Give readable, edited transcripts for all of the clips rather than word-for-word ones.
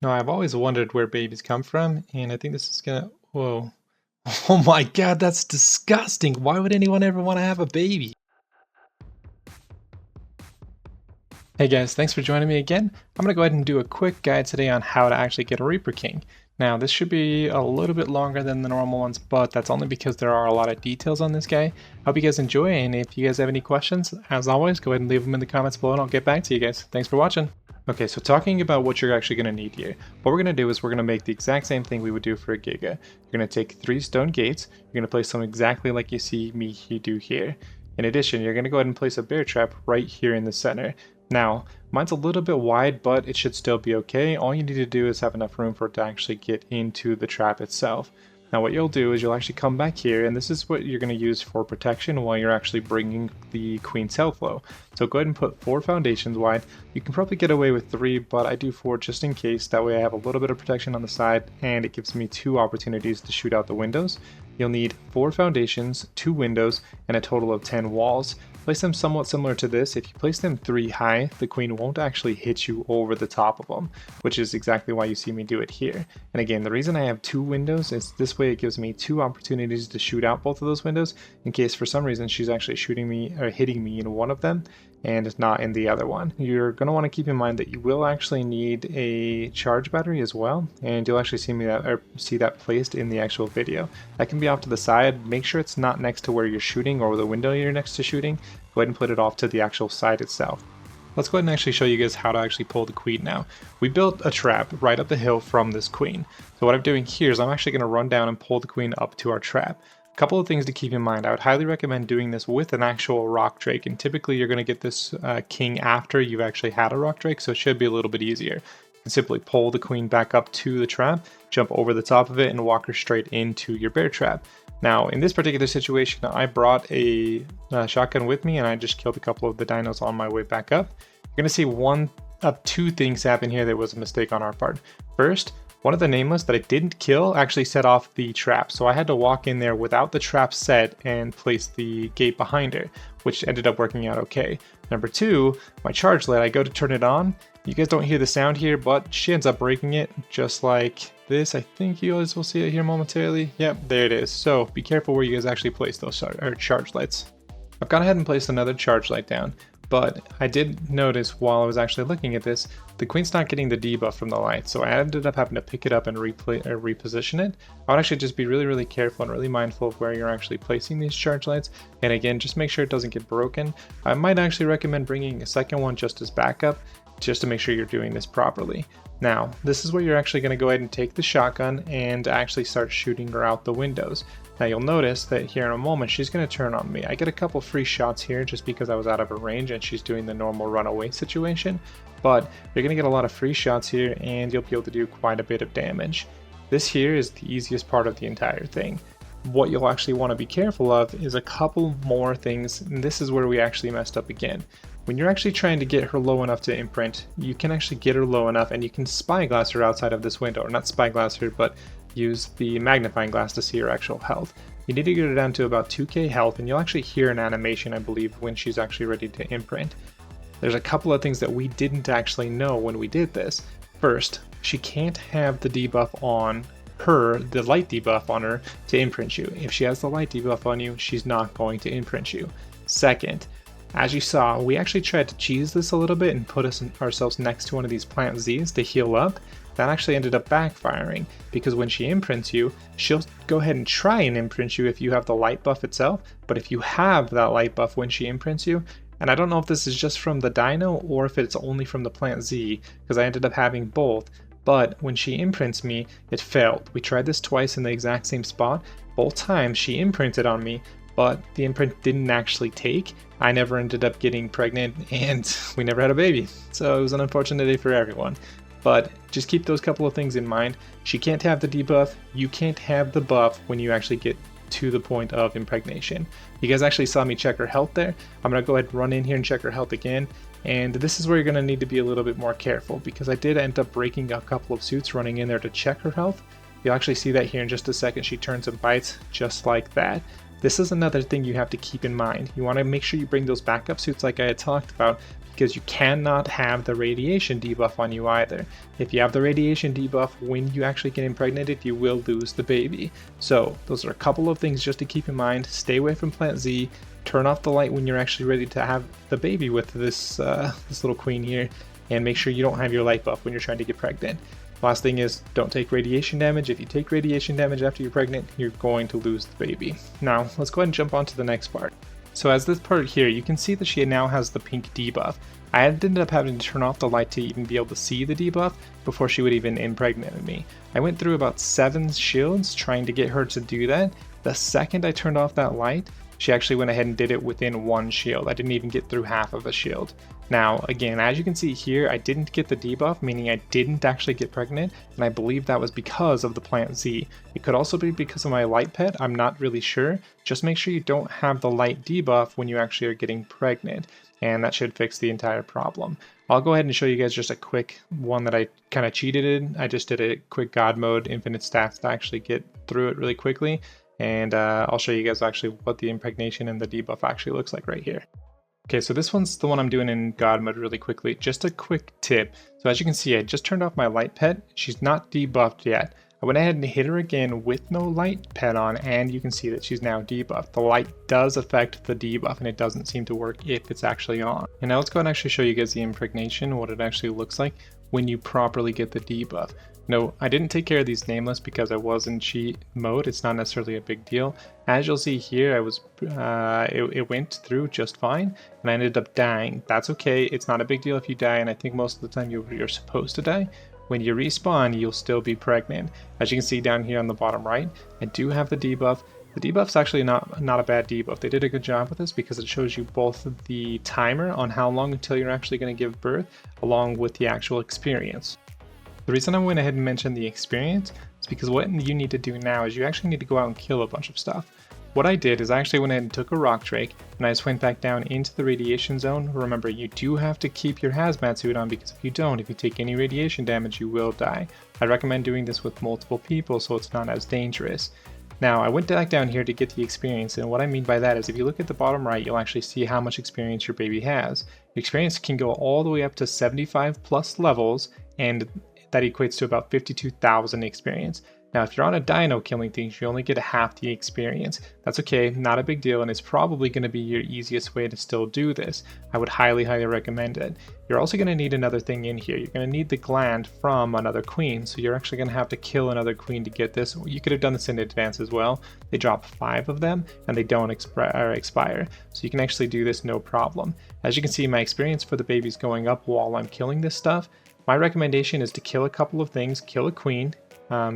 No, I've always wondered where babies come from, and I think this is gonna. Whoa. Oh my god, that's disgusting. Why would anyone ever want to have a baby? Hey guys, thanks for joining me again. I'm gonna go ahead and do a quick guide today on how to actually get a Reaper King. Now, this should be a little bit longer than the normal ones, but that's only because there are a lot of details on this guy. Hope you guys enjoy, and if you guys have any questions, as always, go ahead and leave them in the comments below and I'll get back to you guys. Thanks for watching. Okay, so talking about what you're actually going to need here, what we're going to do is we're going to make the exact same thing we would do for a Giga. You're going to take 3 stone gates, you're going to place them exactly like you see me do here. In addition, you're going to go ahead and place a bear trap right here in the center. Now, mine's a little bit wide, but it should still be okay. All you need to do is have enough room for it to actually get into the trap itself. Now what you'll do is you'll actually come back here, and this is what you're going to use for protection while you're actually bringing the queen's health low. So go ahead and put 4 foundations wide. You can probably get away with 3, but I do 4 just in case. That way I have a little bit of protection on the side, and it gives me 2 opportunities to shoot out the windows. You'll need 4 foundations, 2 windows, and a total of 10 walls. Place them somewhat similar to this. If you place them 3 high, the queen won't actually hit you over the top of them, which is exactly why you see me do it here. And again, the reason I have 2 windows is this way it gives me 2 opportunities to shoot out both of those windows in case for some reason she's actually shooting me or hitting me in one of them and not in the other one. You're going to want to keep in mind that you will actually need a charge battery as well, and you'll actually see that placed in the actual video. That can be off to the side. Make sure it's not next to where you're shooting or the window you're next to shooting. Go ahead and put it off to the actual side itself. Let's go ahead and actually show you guys how to actually pull the queen now. We built a trap right up the hill from this queen. So what I'm doing here is I'm actually going to run down and pull the queen up to our trap. Couple of things to keep in mind. I would highly recommend doing this with an actual rock drake, and typically you're going to get this king after you've actually had a rock drake, so it should be a little bit easier. You can simply pull the queen back up to the trap, jump over the top of it, and walk her straight into your bear trap. Now, in this particular situation, I brought a shotgun with me, and I just killed a couple of the dinos on my way back up. You're going to see one of 2 things happen here that was a mistake on our part. First, one of the nameless that I didn't kill actually set off the trap, so I had to walk in there without the trap set and place the gate behind her, which ended up working out okay. Number 2, my charge light, I go to turn it on. You guys don't hear the sound here, but she ends up breaking it just like this. I think you guys will see it here momentarily. Yep, there it is. So be careful where you guys actually place those charge lights. I've gone ahead and placed another charge light down, but I did notice while I was actually looking at this, the queen's not getting the debuff from the light, so I ended up having to pick it up and reposition it. I would actually just be really careful and really mindful of where you're actually placing these charge lights, and again, just make sure it doesn't get broken. I might actually recommend bringing a second one just as backup, just to make sure you're doing this properly. Now, this is where you're actually going to go ahead and take the shotgun and actually start shooting her out the windows. Now you'll notice that here in a moment she's going to turn on me. I get a couple free shots here just because I was out of her range and she's doing the normal runaway situation, but you're going to get a lot of free shots here and you'll be able to do quite a bit of damage. This here is the easiest part of the entire thing. What you'll actually want to be careful of is a couple more things, and this is where we actually messed up again. When you're actually trying to get her low enough to imprint, you can actually get her low enough and you can spyglass her outside of this window, or not spyglass her, but use the magnifying glass to see her actual health. You need to get her down to about 2k health, and you'll actually hear an animation, I believe, when she's actually ready to imprint. There's a couple of things that we didn't actually know when we did this. First, she can't have the debuff on her, the light debuff on her, to imprint you. If she has the light debuff on you, she's not going to imprint you. Second, as you saw, we actually tried to cheese this a little bit and put ourselves next to one of these plant Z's to heal up. That actually ended up backfiring, because when she imprints you, she'll go ahead and try and imprint you if you have the light buff itself, but if you have that light buff when she imprints you, and I don't know if this is just from the dino or if it's only from the plant Z, because I ended up having both, but when she imprints me, it failed. We tried this twice in the exact same spot. Both times she imprinted on me, but the imprint didn't actually take. I never ended up getting pregnant and we never had a baby. So it was an unfortunate day for everyone. But just keep those couple of things in mind. She can't have the debuff, you can't have the buff when you actually get to the point of impregnation. You guys actually saw me check her health there. I'm going to go ahead and run in here and check her health again. And this is where you're going to need to be a little bit more careful, because I did end up breaking a couple of suits running in there to check her health. You'll actually see that here in just a second. She turns and bites just like that. This is another thing you have to keep in mind. You want to make sure you bring those backup suits like I had talked about, because you cannot have the radiation debuff on you either. If you have the radiation debuff when you actually get impregnated, you will lose the baby. So those are a couple of things just to keep in mind. Stay away from plant Z, turn off the light when you're actually ready to have the baby with this little queen here, and make sure you don't have your light buff when you're trying to get pregnant. Last thing is, don't take radiation damage. If you take radiation damage after you're pregnant, you're going to lose the baby. Now, let's go ahead and jump on to the next part. So as this part here, you can see that she now has the pink debuff. I ended up having to turn off the light to even be able to see the debuff before she would even impregnate me. I went through about 7 shields trying to get her to do that. The second I turned off that light, she actually went ahead and did it within 1 shield. I didn't even get through half of a shield. Now, again, as you can see here, I didn't get the debuff, meaning I didn't actually get pregnant, and I believe that was because of the plant Z. It could also be because of my light pet, I'm not really sure. Just make sure you don't have the light debuff when you actually are getting pregnant, and that should fix the entire problem. I'll go ahead and show you guys just a quick one that I kind of cheated in. I just did a quick God mode, infinite stats to actually get through it really quickly, and I'll show you guys actually what the impregnation and the debuff actually looks like right here. Okay, so this one's the one I'm doing in God mode really quickly. Just a quick tip. So as you can see, I just turned off my light pet. She's not debuffed yet. I went ahead and hit her again with no light pet on, and you can see that she's now debuffed. The light does affect the debuff, and it doesn't seem to work if it's actually on. And now let's go ahead and actually show you guys the impregnation, what it actually looks like when you properly get the debuff. No, I didn't take care of these nameless because I was in cheat mode. It's not necessarily a big deal. As you'll see here, it went through just fine, and I ended up dying. That's okay. It's not a big deal if you die, and I think most of the time you're supposed to die. When you respawn, you'll still be pregnant. As you can see down here on the bottom right, I do have the debuff. The debuff's actually not a bad debuff. They did a good job with this because it shows you both the timer on how long until you're actually going to give birth, along with the actual experience. The reason I went ahead and mentioned the experience is because what you need to do now is you actually need to go out and kill a bunch of stuff. What I did is I actually went ahead and took a rock drake, and I just went back down into the radiation zone. Remember, you do have to keep your hazmat suit on, because if you don't, if you take any radiation damage, you will die. I recommend doing this with multiple people so it's not as dangerous. Now, I went back down here to get the experience, and what I mean by that is if you look at the bottom right, you'll actually see how much experience your baby has. Your experience can go all the way up to 75 plus levels, and that equates to about 52,000 experience. Now, if you're on a dino killing things, you only get half the experience. That's okay, not a big deal, and it's probably going to be your easiest way to still do this. I would highly recommend it. You're also going to need another thing in here. You're going to need the gland from another queen, so you're actually going to have to kill another queen to get this. You could have done this in advance as well. They drop 5 of them, and they don't expire, so you can actually do this no problem. As you can see, my experience for the baby's going up while I'm killing this stuff. My recommendation is to kill a couple of things, kill a queen.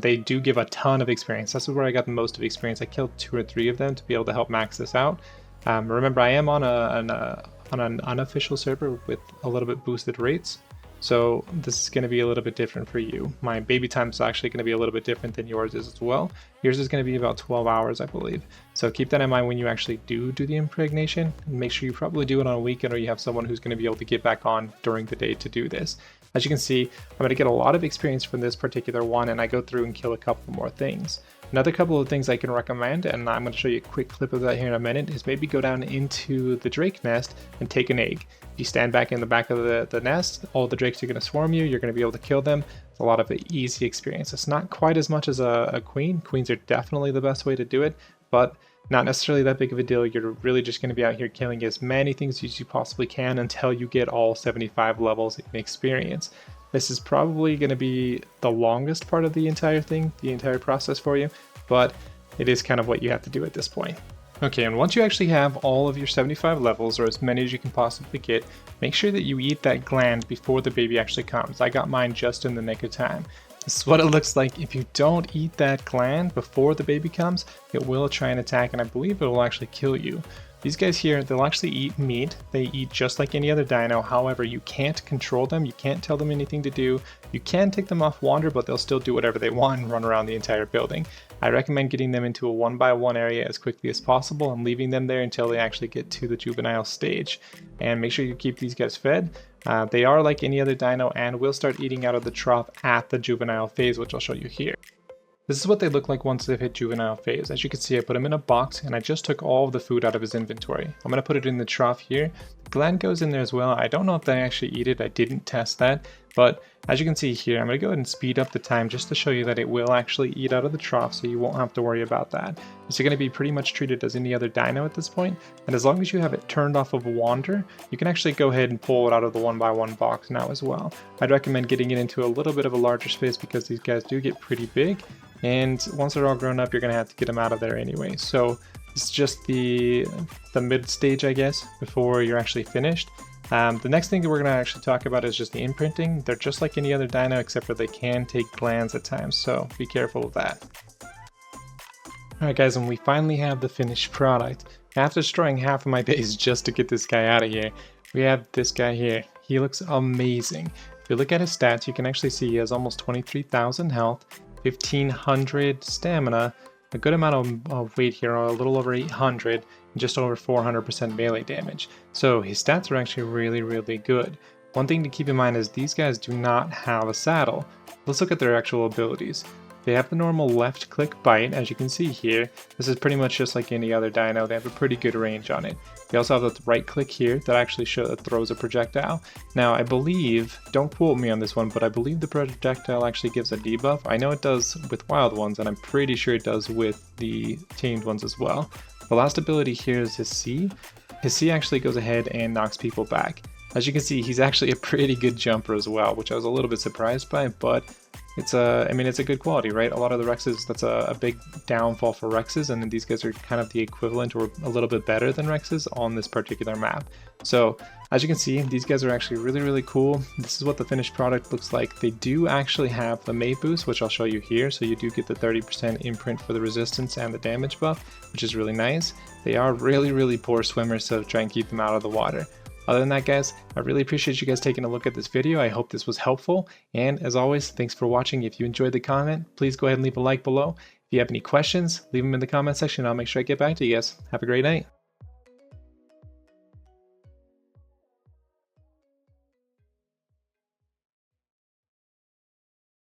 They do give a ton of experience. That's where I got the most of experience. I killed 2 or 3 of them to be able to help max this out. Remember, I am on an unofficial server with a little bit boosted rates, so this is going to be a little bit different for you. My baby time is actually going to be a little bit different than yours is as well. Yours is going to be about 12 hours, I believe. So keep that in mind when you actually do the impregnation. Make sure you probably do it on a weekend, or you have someone who's going to be able to get back on during the day to do this. As you can see, I'm going to get a lot of experience from this particular one, and I go through and kill a couple more things. Another couple of things I can recommend, and I'm going to show you a quick clip of that here in a minute, is maybe go down into the drake nest and take an egg. If you stand back in the back of the nest, all the drakes are going to swarm you, you're going to be able to kill them. It's a lot of easy experience. It's not quite as much as a queen. Queens are definitely the best way to do it, but not necessarily that big of a deal. You're really just going to be out here killing as many things as you possibly can until you get all 75 levels in experience. This is probably going to be the longest part of the entire thing, the entire process for you, but it is kind of what you have to do at this point. Okay, and once you actually have all of your 75 levels, or as many as you can possibly get, make sure that you eat that gland before the baby actually comes. I got mine just in the nick of time. This is what it looks like. If you don't eat that gland before the baby comes, it will try and attack, and I believe it will actually kill you. These guys here, they'll actually eat meat. They eat just like any other dino. However, you can't control them. You can't tell them anything to do. You can take them off wander, but they'll still do whatever they want and run around the entire building. I recommend getting them into a 1x1 area as quickly as possible and leaving them there until they actually get to the juvenile stage. And make sure you keep these guys fed. They are like any other dino and will start eating out of the trough at the juvenile phase, which I'll show you here. This is what they look like once they've hit juvenile phase. As you can see, I put him in a box and I just took all of the food out of his inventory. I'm going to put it in the trough here. The gland goes in there as well. I don't know if they actually eat it. I didn't test that. But as you can see here, I'm going to go ahead and speed up the time just to show you that it will actually eat out of the trough, so you won't have to worry about that. It's going to be pretty much treated as any other dino at this point, and as long as you have it turned off of wander, you can actually go ahead and pull it out of the 1x1 box now as well. I'd recommend getting it into a little bit of a larger space because these guys do get pretty big, and once they're all grown up, you're going to have to get them out of there anyway. So it's just the mid stage, I guess, before you're actually finished. The next thing that we're going to actually talk about is just the imprinting. They're just like any other dino, except for they can take glands at times, so be careful of that. Alright guys, and we finally have the finished product. After destroying half of my base just to get this guy out of here, we have this guy here. He looks amazing. If you look at his stats, you can actually see he has almost 23,000 health, 1,500 stamina, a good amount of weight here, a little over 800, and just over 400% melee damage. So his stats are actually really, really good. One thing to keep in mind is these guys do not have a saddle. Let's look at their actual abilities. They have the normal left click bite, as you can see here. This is pretty much just like any other dino. They have a pretty good range on it. They also have the right click here that actually throws a projectile. Now I believe, don't quote me on this one, but I believe the projectile actually gives a debuff. I know it does with wild ones, and I'm pretty sure it does with the tamed ones as well. The last ability here is his C. His C actually goes ahead and knocks people back. As you can see, he's actually a pretty good jumper as well, which I was a little bit surprised by, but it's a good quality, right? A lot of the Rexes, that's a big downfall for Rexes, and then these guys are kind of the equivalent or a little bit better than Rexes on this particular map. So as you can see, these guys are actually really, really cool. This is what the finished product looks like. They do actually have the mate boost, which I'll show you here, so you do get the 30% imprint for the resistance and the damage buff, which is really nice. They are really, really poor swimmers, so try and keep them out of the water. Other than that, guys, I really appreciate you guys taking a look at this video. I hope this was helpful. And as always, thanks for watching. If you enjoyed the comment, please go ahead and leave a like below. If you have any questions, leave them in the comment section. I'll make sure I get back to you guys. Have a great night.